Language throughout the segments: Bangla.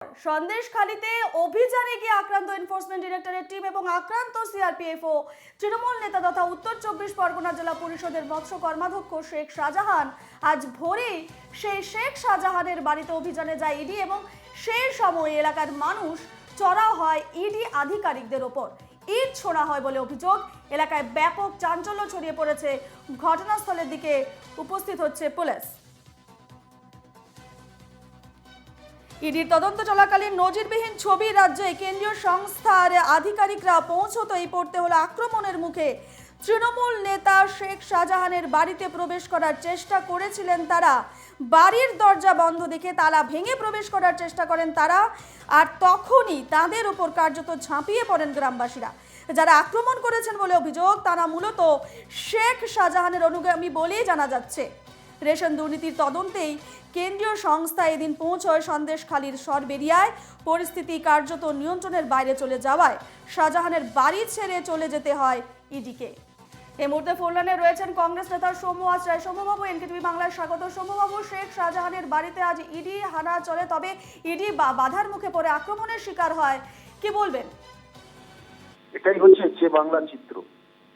সন্দেশখালীতে অভিযানে গিয়ে আক্রান্ত এনফোর্সমেন্ট ডিরেক্টরেট টিম এবং আক্রান্ত সিআরপিএফ ও তৃণমূল নেতা তথা উত্তর চব্বিশ পরগনা জেলা পরিষদের মৎস্য কর্মাধ্যক্ষ শেখ শাহজাহান আজ ভোরেই সেই শেখ শাহজাহানের বাড়িতে অভিযানে যায় ইডি এবং সেই সময় এলাকার মানুষ চড়াও হয় ইডি আধিকারিকদের ওপর। ইট ছোড়া হয় বলে অভিযোগ। এলাকায় ব্যাপক চাঞ্চল্য ছড়িয়ে পড়েছে। ঘটনাস্থলের দিকে উপস্থিত হচ্ছে পুলিশ। ইডির তদন্ত চলাকালীন নজিরবিহীন ছবি রাজ্যে কেন্দ্রীয় সংস্থার আধিকারিকরা পৌঁছতেই পড়তে হলো আক্রমণের মুখে। তৃণমূল নেতা শেখ শাহজাহানের বাড়িতে প্রবেশ করার চেষ্টা করেছিলেন তারা। বাড়ির দরজা বন্ধ দেখে তালা ভেঙে প্রবেশ করার চেষ্টা করেন তারা, আর তখনই তাদের উপর কার্যত ঝাঁপিয়ে পড়েন গ্রামবাসীরা। যারা আক্রমণ করেছেন বলে অভিযোগ, তারা মূলত শেখ শাহজাহানের অনুগামী বলেই জানা যাচ্ছে। রেশন দুর্নীতির তদন্তেই কেন্দ্রীয় সংস্থা এদিন পৌঁছয় সন্দেশখালীর সরবেরিয়ায়। পরিস্থিতি কার্যত নিয়ন্ত্রণের বাইরে চলে যাওয়ায় শাহজাহানের বাড়ি ছেড়ে চলে যেতে হয় ইডিকে। এই মুহূর্তে ফোনলাইনে রয়েছেন কংগ্রেস নেতা সৌম্য আচরায়। সৌম্যবাবু, এনকেটিভি বাংলায় স্বাগত। সৌম্যবাবু, শেখ শাহজাহানের বাড়িতে আজ ইডি হানা চলে, তবে ইডি বাধার মুখে পড়ে আক্রমণের শিকার হয়, কি বলবেন? এটাই হচ্ছে যে বাংলা চিত্র,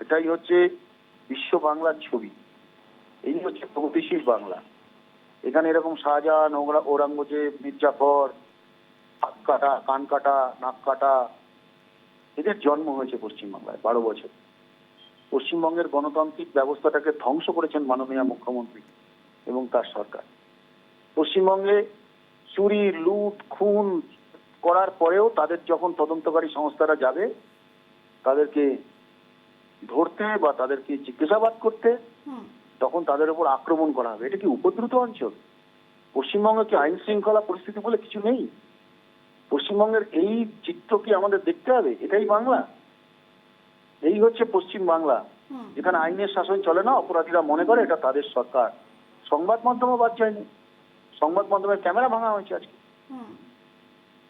এটাই হচ্ছে বিশ্ব বাংলার ছবি, এই হচ্ছে প্রগতিশীল বাংলা। এখানে এরকম শাহজাহান, ঔরঙ্গজেব, মির্জাফর, হাত কাটা, কান কাটা, নাক কাটা, এদের জন্ম হয়েছে পশ্চিমবাংলায় 12 বছর। পশ্চিমবঙ্গের গণতান্ত্রিক ব্যবস্থাটাকে ধ্বংস করেছেন মাননীয় মুখ্যমন্ত্রী এবং তার সরকার। পশ্চিমবঙ্গে চুরি, লুট, খুন করার পরেও তাদের যখন তদন্তকারী সংস্থারা যাবে তাদেরকে ধরতে বা তাদেরকে জিজ্ঞাসাবাদ করতে, তখন তাদের উপর আক্রমণ করা হবে। এটা কি উপদ্রুত অঞ্চল? পশ্চিমবঙ্গে কি আইন শৃঙ্খলা পরিস্থিতি বলে কিছু নেই? পশ্চিমবঙ্গের এই চিত্র কি আমাদের দেখতে হবে? এটাই বাংলা, এই হচ্ছে পশ্চিম বাংলা, যেখানে আইনের শাসন চলে না। অপরাধীরা মনে করে এটা তাদের সরকার। সংবাদ মাধ্যমও বাদ যায়নি, সংবাদ মাধ্যমের ক্যামেরা ভাঙা হয়েছে আজকে।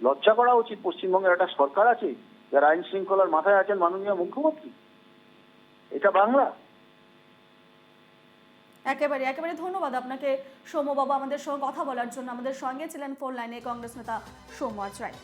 লজ্জা করা উচিত। পশ্চিমবঙ্গের একটা সরকার আছে যার আইন শৃঙ্খলার মাথায় আছেন মাননীয় মুখ্যমন্ত্রী। এটা বাংলা। একেবারে একেবারে ধন্যবাদ আপনাকে সৌম্যবাবু, আমাদের সঙ্গে কথা বলার জন্য। আমাদের সঙ্গে ছিলেন ফোন লাইনে কংগ্রেস নেতা সৌম্য আচরায়।